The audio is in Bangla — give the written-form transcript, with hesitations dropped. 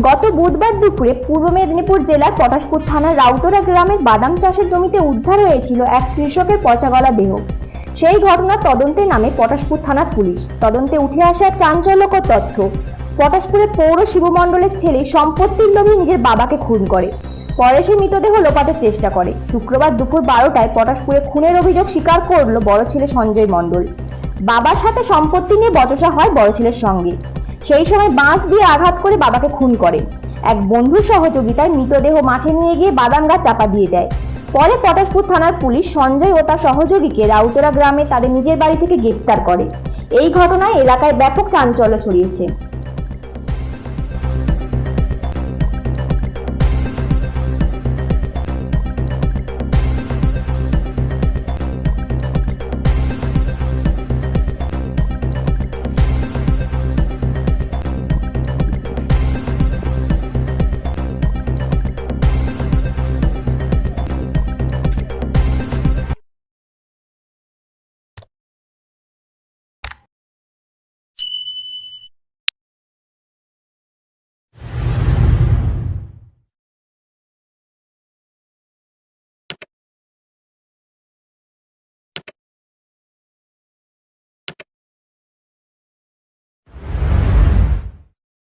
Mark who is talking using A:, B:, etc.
A: গত বুধবার দুপুরে পূর্ব মেদিনীপুর জেলার পটাশপুর থানার রাউতরা গ্রামের বাদাম চাষের জমিতে উদ্ধার হয়েছিল এক কৃষকের পচাগলা দেহ। সেই ঘটনার তদন্তে নামে পটাশপুর থানার পুলিশ। তদন্তে উঠে আসে এক চাঞ্চল্যকর তথ্য। পটাশপুরের পৌর শিবমণ্ডলের ছেলে সম্পত্তির লোভে নিজের বাবাকে খুন করে, পরে সে মৃতদেহ লোপাটের চেষ্টা করে। শুক্রবার দুপুর 12টায় পটাশপুরে খুনের অভিযোগ স্বীকার করল বড় ছেলে সঞ্জয় মণ্ডল। বাবার সাথে সম্পত্তি নিয়ে বচসা হয় বড় ছেলের সঙ্গে। সেই সময় বাঁশ দিয়ে আঘাত করে বাবাকে খুন করে। এক বন্ধুর সহযোগিতায় মৃতদেহ মাঠে নিয়ে গিয়ে বাদাম গাছ চাপা দিয়ে দেয়। পরে পটাশপুর থানার পুলিশ সঞ্জয় ও তার সহযোগীকে রাউতরা গ্রামে তাদের নিজের বাড়ি থেকে গ্রেপ্তার করে। এই ঘটনায় এলাকায় ব্যাপক চাঞ্চল্য ছড়িয়েছে।